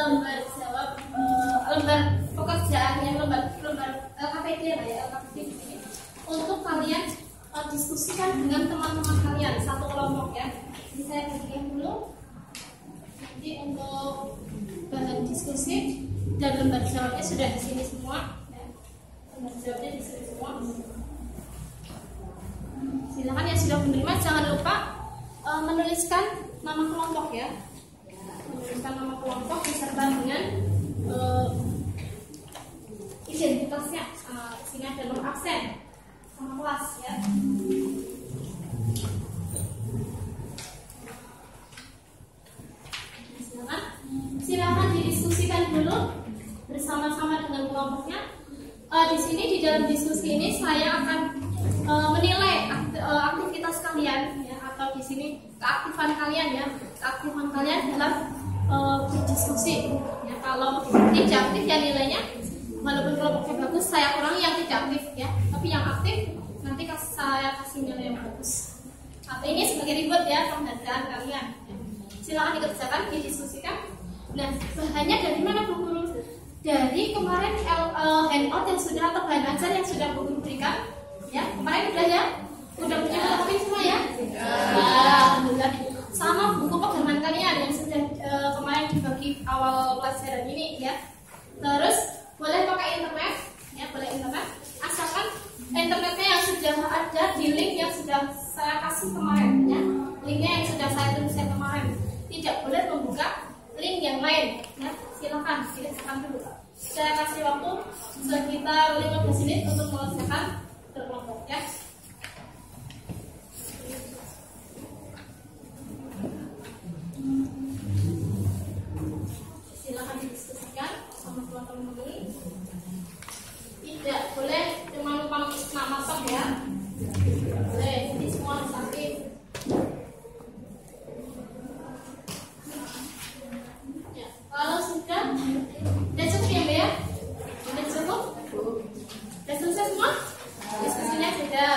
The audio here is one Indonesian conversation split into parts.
lembar jawab lembar pekerjaan yang lembar LKPD ya, LKPD di sini untuk kalian diskusikan dengan teman-teman kalian satu kelompok ya. Jadi saya bagikan dulu nanti untuk bahan diskusi dan lembar jawabnya sudah di sini semua ya. Lembar jawabnya di sini semua. Silakan yang sudah menerima jangan lupa menuliskan nama kelompok ya. Menuliskan nama kelompok beserta dengan identitasnya. Di sini ada nomor absen sama kelas ya. Silakan didiskusikan dulu bersama-sama dengan kelompoknya. Di sini di dalam diskusi ini saya akan menilai aktivitas kalian ya, atau di sini keaktifan kalian ya, keaktifan kalian dalam berdiskusi ya. Kalau tidak aktif ya nilainya walaupun kelompoknya bagus saya kurangi yang tidak aktif ya, tapi yang aktif nanti saya kasih nilai yang bagus. Atau ini sebagai reward ya, penghargaan kalian ya. Silakan dikerjakan, didiskusikan. Nah, bahannya dari mana Bu Guru? Dari kemarin handout yang sudah atau bahan ajar yang sudah Bu Guru berikan ya. Kemarin udah ya? Udah punya kopi semua ya? Alhamdulillah. Sama buku pegangan kalian yang sudah kemarin dibagi awal pelajaran ini ya. Terus boleh pakai internet ya, boleh internet asalkan internetnya yang sudah ada di link yang sudah saya kasih kemarin ya. Linknya yang sudah saya tuliskan kemarin. Tidak boleh membuka link yang lain ya. Silakan dulu. Saya kasih waktu sekitar 15 menit untuk mengerjakan berkelompok ya. Silakan didiskusikan sama teman-teman ini. Tidak boleh cuma numpang nama tok ya. Boleh, jadi semua sakit. Ya, kalau sudah cukup ya Mbak ya? Sudah cukup? Sudah selesai semua? Diskusinya sudah.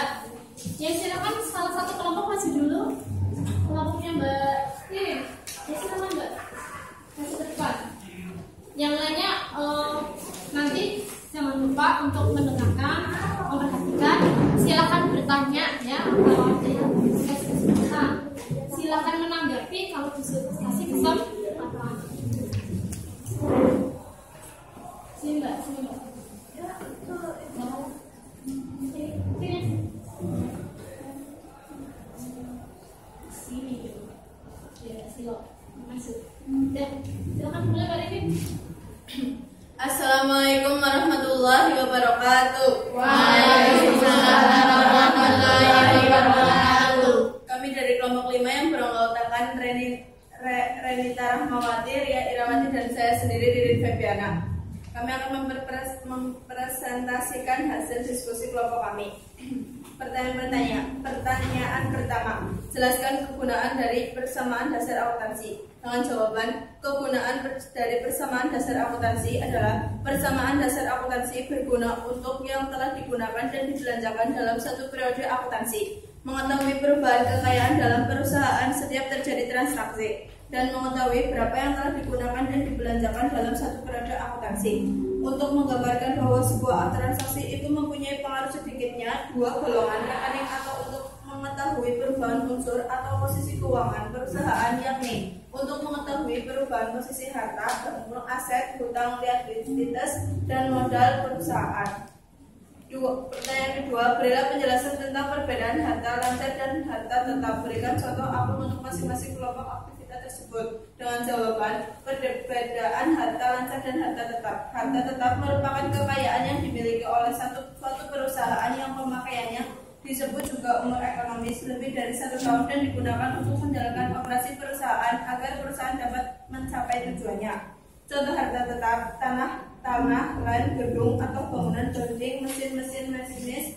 Ya silakan salah satu kelompok maju dulu. Kelompoknya Mbak Kirim. Ya silakan Mbak. Maju ke depan. Yang lainnya nanti jangan lupa untuk mendengarkan, memperhatikan. Silakan bertanya ya kalau ada yang kesulitan. Silakan menanggapi kalau dikasih kesempatan. Sini Mbak, sini Mbak. Sini gitu. Ya, silo. Masuk. Dan silakan mulai Pak Revin. Assalamualaikum warahmatullahi wabarakatuh. Waalaikumsalam warahmatullahi wabarakatuh. Kami dari kelompok 5 yang beranggotakan Renita Rahmawati, Ria Irawati, dan saya sendiri Ririn Febiana. Kami akan mempresentasikan hasil diskusi kelompok kami. Pertanyaan pertama, jelaskan kegunaan dari persamaan dasar akuntansi. Dengan jawaban, kegunaan dari persamaan dasar akuntansi adalah persamaan dasar akuntansi berguna untuk yang telah digunakan dan dibelanjakan dalam satu periode akuntansi, mengetahui perubahan kekayaan dalam perusahaan setiap terjadi transaksi, dan mengetahui berapa yang telah digunakan dan dibelanjakan dalam satu periode akuntansi. Untuk menggambarkan bahwa sebuah transaksi itu mempunyai pengaruh sedikitnya dua golongan rekening, atau untuk mengetahui perubahan unsur atau posisi keuangan perusahaan, yakni untuk mengetahui perubahan posisi harta, bangun, aset, hutang, liabilitas, dan modal perusahaan. Pertanyaan kedua, berilah penjelasan tentang perbedaan harta lancar dan harta tetap. Berikan contoh akun untuk masing-masing kelompok aktivitas tersebut. Dengan jawaban, perbedaan harta lancar dan harta tetap. Harta tetap merupakan kekayaan yang dimiliki oleh suatu perusahaan yang pemakaiannya disebut juga umur ekonomis lebih dari 1 tahun dan digunakan untuk menjalankan operasi perusahaan agar perusahaan dapat mencapai tujuannya. Contoh harta tetap: tanah, land, gedung atau bangunan, building, mesin-mesin masinis,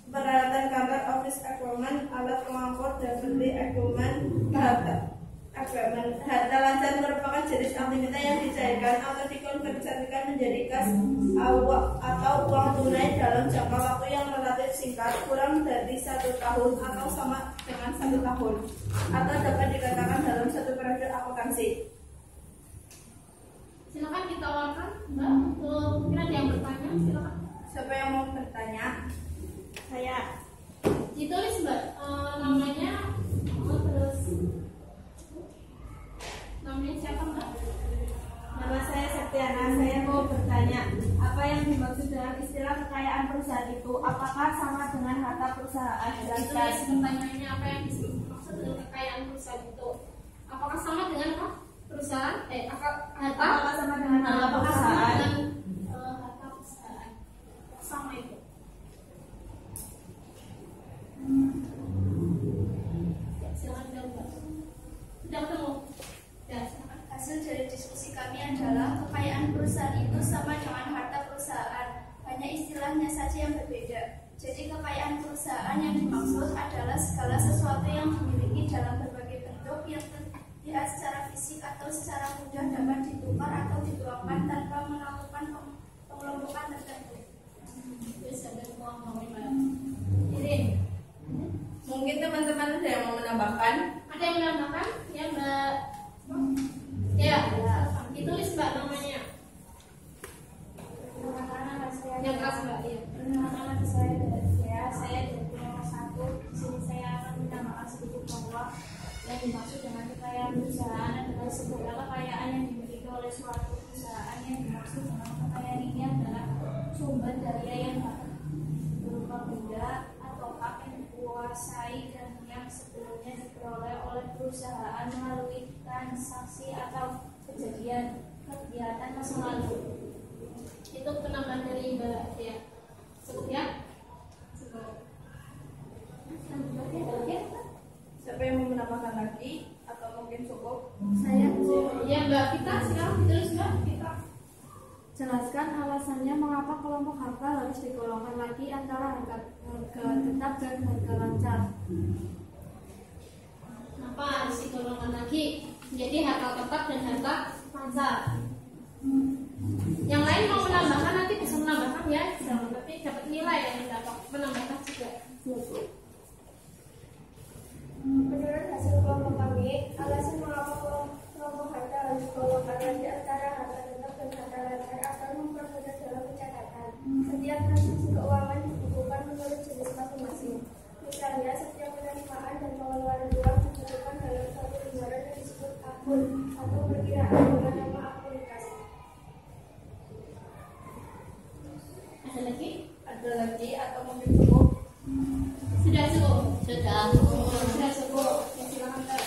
peralatan kantor, office equipment, alat pengangkut, delivery equipment. Harta lancar merupakan jenis aktivitas yang dicairkan atau dikonversikan menjadi kas atau uang tunai dalam jangka waktu yang relatif singkat, kurang dari 1 tahun atau sama dengan 1 tahun, atau dapat dikatakan dalam satu periode akuntansi. Silakan ditawarkan, Mbak. Mungkin ada yang bertanya, silakan. Siapa yang mau bertanya? Saya. Ditulis, Mbak, namanya, terus namanya siapa, Mbak? Nama saya Septiana. Saya mau bertanya, apa yang dimaksud dengan istilah kekayaan perusahaan itu? Apakah sama dengan harta perusahaan? Ditulis pertanyaannya, apa yang dimaksud dengan kekayaan perusahaan itu? Apakah sama dengan apa? Perusahaan? Apakah sama dengan harta perusahaan? Harta perusahaan. Sama itu. Ya, silakan jawab, Mbak. Sudah ketemu? Ya, silakan. Hasil dari diskusi kami adalah kekayaan perusahaan itu sama dengan harta perusahaan, hanya istilahnya saja yang berbeda. Jadi kekayaan perusahaan yang dimaksud adalah segala sesuatu yang dimiliki dalam berbagai bentuk yang terlihat secara fisik atau secara mudah dapat ditukar atau dituangkan tanpa melakukan pengelompokan tertentu. Bisa ada ngomong, Mbak. Irin. Mungkin teman-teman ada yang mau menambahkan? Ada yang menambahkan? Ya, Mbak. Ya, ditulis, Mbak, namanya. Yang kelas, Mbak. Ya. Nama saya dari nomor 1. Di sini saya akan menambahkan sedikit bahwa yang dimaksud dengan kekayaan perusahaan adalah segala kekayaan yang dimiliki oleh suatu perusahaan. Yang dimaksud dengan kekayaan ini adalah sumber daya yang berupa benda atau hak yang dikuasai dan yang sebelumnya diperoleh oleh perusahaan melalui transaksi atau kejadian kegiatan masa lalu. Itu penambahan dari Mbak ya. Cukup ya? Siapa yang mau menambahkan lagi atau mungkin cukup? Saya Ya, Mbak Vita, silakan ditulis, Mbak Vita. jelaskan alasannya mengapa kelompok harga harus digolongkan lagi antara harga tetap dan harga lancar. Kenapa harus digolongkan lagi? Jadi harga tetap dan harga lancar. Yang lain mau menambahkan nanti bisa menambahkan ya, tapi dapat nilai yang dapat menambahkan juga. Menurut hasil kelompok kami, alasan mengapa kelompok harta harus digolongkan lagi antara harta tetap dan harta lancar akan mempermudah dalam pencatatan. Setiap transaksi keuangan dibukukan menurut jenis masing-masing. Misalnya, setiap penerimaan dan pengeluaran uang dibukukan dalam satu lembaran yang disebut akun atau perkiraan dengan nama akunitas. Ada lagi? Ada lagi atau mungkin cukup? Sudah cukup. Sudah. Sudah cukup. Ya, silakan, Mbak.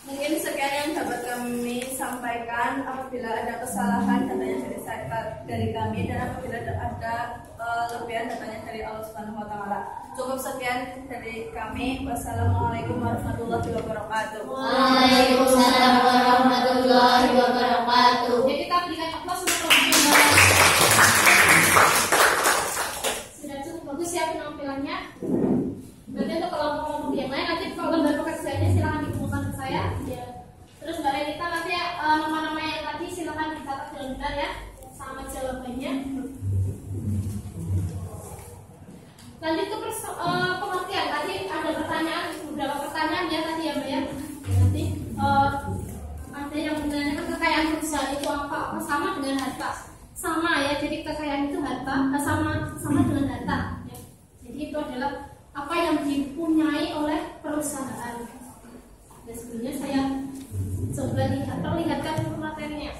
Mungkin sekian yang dapat kami sampaikan. Apabila ada kesalahan datanya dari kami dan apabila ada kelebihan datanya dari Allah Subhanahu wa taala. Cukup sekian dari kami. Wassalamualaikum warahmatullahi wabarakatuh. Waalaikumsalam warahmatullahi wabarakatuh. Jadi kita berikan aplaus untuk kelompok Mbak. Sudah cukup bagus ya penampilannya. Nanti untuk kelompok-kelompok yang lain nanti kalau lembar pekerjaannya silakan dikumpulkan ke saya. Ya. Terus Mbak Renita nanti nama-nama yang tadi silakan dicatat dengan benar ya, sama jawabannya. Lanjut ke pengertian. Tadi ada pertanyaan, beberapa pertanyaan ya tadi ya Mbak ya. Nanti ada yang menanyakan kekayaan perusahaan itu apa? Apa sama dengan harta? Sama ya. Jadi kekayaan itu harta, sama dengan harta. Ya. Jadi itu adalah apa yang dipunyai oleh perusahaan. Dan sebelumnya saya coba perlihatkan materinya.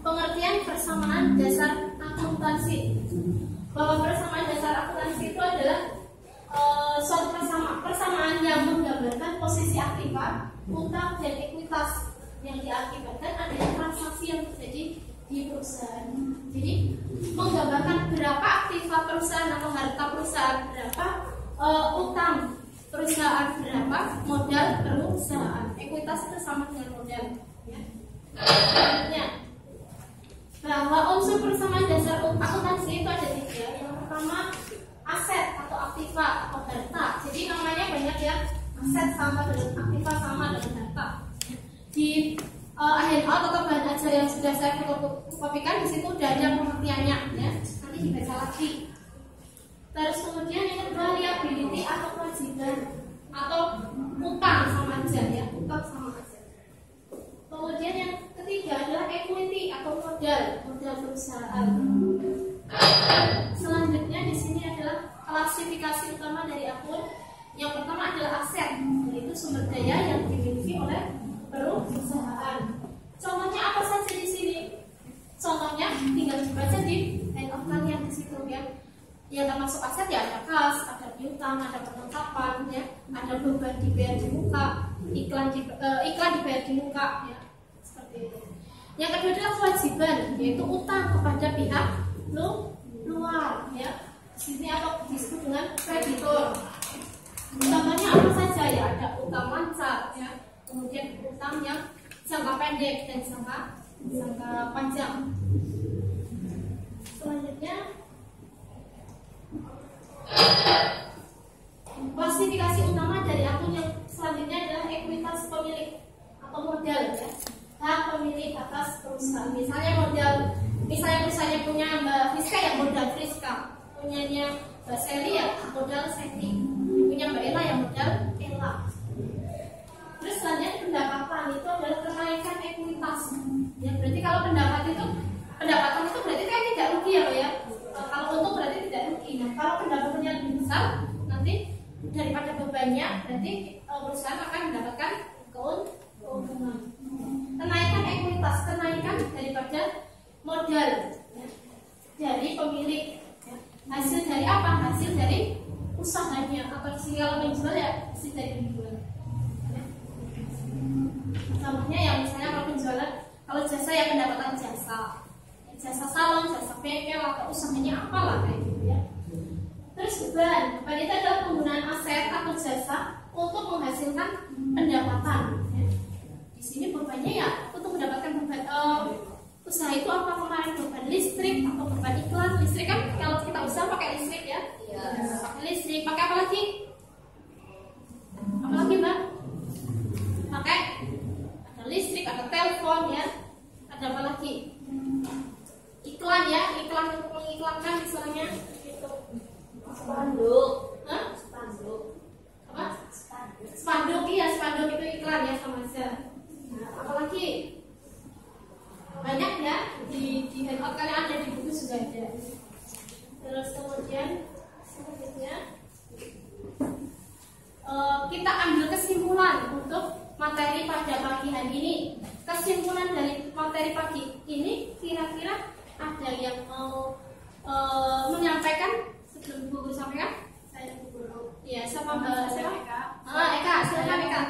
Pengertian persamaan dasar akuntansi. Bahwa persamaan dasar akuntansi itu adalah suatu persamaan yang menggambarkan posisi aktiva, utang dan ekuitas yang diakibatkan adanya transaksi yang terjadi di perusahaan. Jadi menggambarkan berapa aktiva perusahaan atau harta perusahaan berapa, utang perusahaan berapa, modal perusahaan. Ekuitas itu sama dengan modal. Ya. Selanjutnya, bahwa unsur persamaan dasar akuntansi itu ada 3. Yang pertama aset atau aktiva atau harta. Jadi namanya banyak ya, aset sama dengan aktiva sama dengan harta. Di handout atau bahan ajar yang sudah saya fotokopikan di situ udah ada pengertiannya ya. Nanti dibaca lagi. Terus kemudian yang kedua liability atau kewajiban atau utang sama aja ya, utang sama aja. Yang termasuk aset ya ada kas, ada piutang, ada perlengkapan, ya, ada beban dibayar di muka, iklan dibayar di muka, ya, seperti itu. Yang kedua adalah kewajiban, yaitu utang kepada pihak luar, ya. Di sini atau disebut dengan kreditor. Utamanya apa saja ya? Ada utang lancar, ya, kemudian utang yang jangka pendek dan jangka panjang. Selanjutnya klasifikasi utama dari akun yang selanjutnya adalah ekuitas pemilik atau modal, ya. Hak pemilik atas perusahaan. Misalnya perusahaannya punya Mbak Friska ya modal Friska, punyanya Mbak Seli ya modal Seli, punya Mbak Ella ya modal Ella. Terus selanjutnya pendapatan itu adalah kenaikan ekuitas. Ya, berarti kalau pendapatan itu berarti kan tidak rugi ya. Kalau untung berarti tidak rugi. Nah, kalau pendapatannya lebih besar, nanti daripada bebannya, berarti perusahaan akan mendapatkan keuntungan. Kenaikan ekuitas, kenaikan daripada modal, ya, dari pemilik. Ya. Hasil dari apa? Hasil dari usahanya. Atau kalau menjual ya hasil dari penjual. Ya. Contohnya ya misalnya kalau penjualan, kalau jasa ya pendapatan jasa salon, jasa bengkel atau usahanya apalah kayak gitu ya. Terus beban itu adalah penggunaan aset atau jasa untuk menghasilkan pendapatan. Ya. Di sini bebannya ya untuk mendapatkan beban usaha itu apa kemarin beban listrik atau beban iklan. Listrik kan kalau kita usaha pakai listrik ya. Iya. Pakai listrik, pakai apa lagi? Apa lagi Mbak? Pakai ada listrik, ada telepon ya. Ada apa lagi? Iklan ya, iklan untuk mengiklankan misalnya itu. Spanduk. Hah? Spanduk. Apa? Spanduk iya, spanduk itu iklan ya sama aja. Nah, apalagi banyak ya di handphone kalian ada di buku sudah ada. Terus kemudian selanjutnya kita ambil kesimpulan untuk materi pada pagi hari ini. Kesimpulan dari materi pagi ini kira-kira ada yang mau menyampaikan sebelum Bu Guru sampaikan? Saya Bu Guru. Iya, siapa Mbak? Eka. Eka, silakan Eka.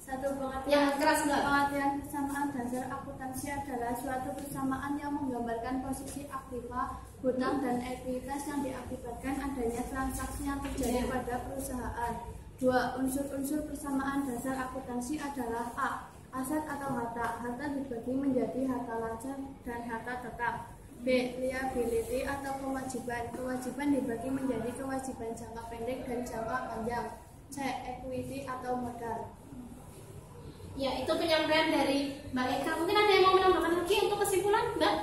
Satu pengertian Yang keras Mbak. Pengertian persamaan dasar akuntansi adalah suatu persamaan yang menggambarkan posisi aktiva, hutang dan ekuitas yang diakibatkan adanya transaksi yang terjadi pada perusahaan. 2. Unsur-unsur persamaan dasar akuntansi adalah A. Aset atau harta. Harta dibagi menjadi harta lancar dan harta tetap. B. Liability atau kewajiban. Kewajiban dibagi menjadi kewajiban jangka pendek dan jangka panjang. C. Equity atau modal. Ya, itu penyampaian dari Mbak Eka. Mungkin ada yang mau menambahkan lagi untuk kesimpulan, Mbak?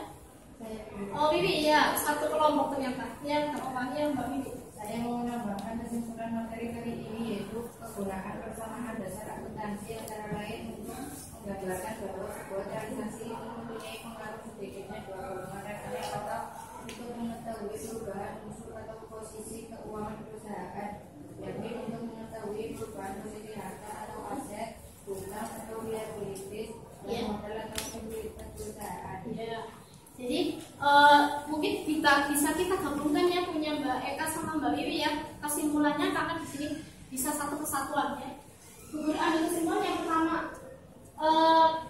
Oh, Bibi, ya, satu kelompok ternyata. Yang terpapanya Mbak Bibi. Saya mau menambahkan kesimpulan materi kali ini yaitu kegunaan persamaan dasar akuntansi antara lain untuk menggambarkan bahwa sebuah transaksi itu mempunyai pengaruh sedikitnya dua golongan referensi atau untuk mengetahui perubahan unsur atau posisi keuangan perusahaan, yakni untuk mengetahui perubahan posisi harta atau aset, hutang atau liabilities, dan modal atau ekuitas perusahaan. Ya. Jadi mungkin bisa kita gabungkan ya punya Mbak Eka sama Mbak Wiwi ya kesimpulannya karena di sini bisa satu kesatuan ya. Guru ambil kesimpulan yang pertama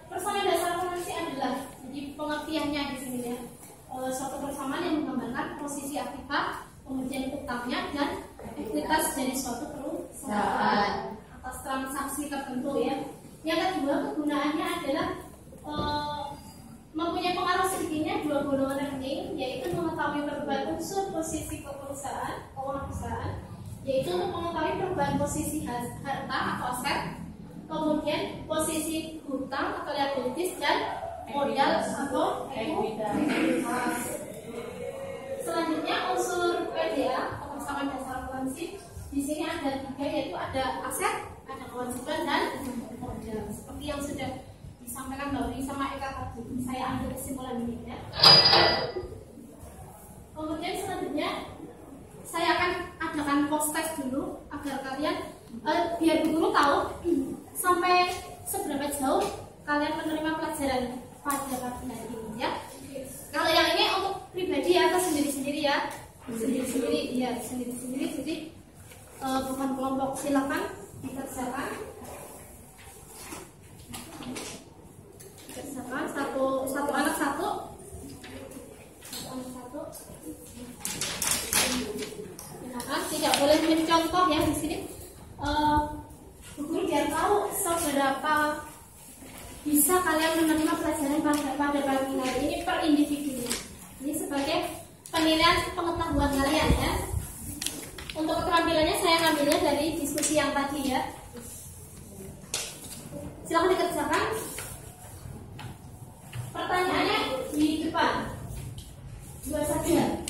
persamaan dasar akuntansi adalah jadi pengertiannya di sini ya suatu persamaan yang menggambarkan posisi aktiva, kemudian utangnya dan ekuitas dari suatu perusahaan atas transaksi tertentu ya. Yang kedua kegunaannya adalah mempunyai pengaruh sedikitnya dua golongan rekening, yaitu mengetahui perubahan unsur posisi keuangan perusahaan, yaitu untuk mengetahui perubahan posisi harta atau aset, kemudian posisi hutang atau liabilities dan modal atau ekuitas. Selanjutnya unsur PDA atau persamaan dasar akuntansi. Di sini ada 3 yaitu ada aset, ada kewajiban dan modal. Seperti yang sudah disampaikan Mbak Wi sama Eka tadi. Saya ambil kesimpulan ini ya. Kemudian selanjutnya saya akan adakan post test dulu agar kalian biar guru tahu sampai seberapa jauh kalian menerima pelajaran pada pagi hari ini ya. Kalau yang ini untuk pribadi ya atau sendiri-sendiri ya. sendiri-sendiri, ya sendiri-sendiri. Jadi bukan kelompok. Silakan dikerjakan. Kerjakan satu anak satu. Silakan, tidak boleh mencontoh ya di sini. Guru biar tahu seberapa bisa kalian menerima pelajaran pada pagi hari ini per individunya. Ini sebagai penilaian pengetahuan kalian ya. Untuk keterampilannya saya ngambilnya dari diskusi yang tadi ya. Silakan dikerjakan. Pertanyaannya di depan. Dua saja.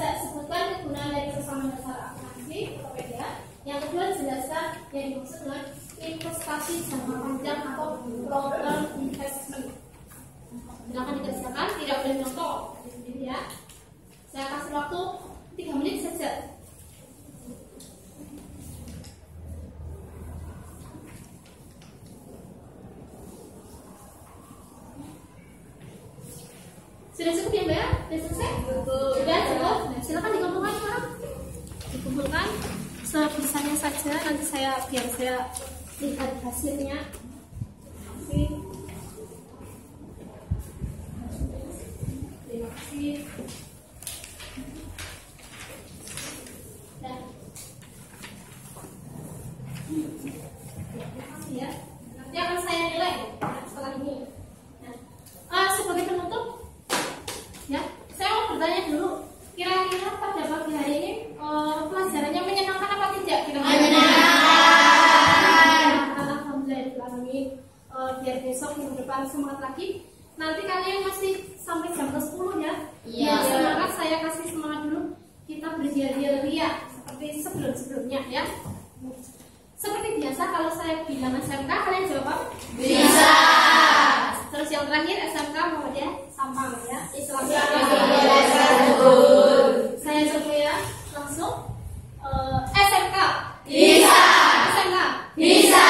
Sebutkan kegunaan dari persamaan dasar akuntansi (PPDA). Yang kedua, jelaskan yang dimaksud dengan investasi jangka panjang atau long term investment. Silakan dikerjakan, tidak boleh contoh ya. Saya kasih waktu 3 menit saja. Sudah cukup ya Mbak ya? Sudah selesai? Sudah cukup? Nah, silakan dikumpulkan sekarang. Dikumpulkan sebisanya saja. Nanti biar saya lihat hasilnya. Terima kasih. Ya. Nanti akan saya nilai setelah ini. Nah, sebagai penutup, ya, saya mau bertanya dulu, kira-kira pada pagi hari ini pelajarannya menyenangkan apa tidak? Menyenangkan. Alhamdulillah. Biar besok minggu depan semangat lagi. Nanti kalian masih sampai jam 10 ya. Iya. Semangat, saya kasih semangat dulu. Kita berjaya-jaya seperti sebelum-sebelumnya ya. Seperti biasa kalau saya bilang SMK, kalian jawab apa? Bisa. Terus yang terakhir SMK mau ya, Sampang ya. Islam. Saya coba ya, langsung. SMK. Bisa. SMK. Bisa.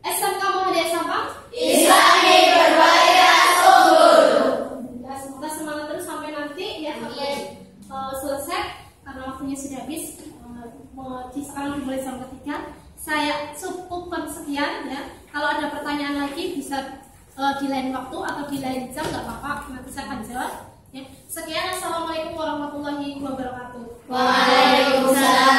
SMK Muhammadiyah Sampang. Islami berbayar subur. Ya, semoga semangat terus sampai nanti ya, sampai selesai karena waktunya sudah habis. Sekarang dimulai jam 3. Saya cukupkan sekian ya. Kalau ada pertanyaan lagi bisa di lain waktu atau di lain jam, nggak apa-apa, nanti saya akan jawab ya. Sekian, assalamualaikum warahmatullahi wabarakatuh. Waalaikumsalam.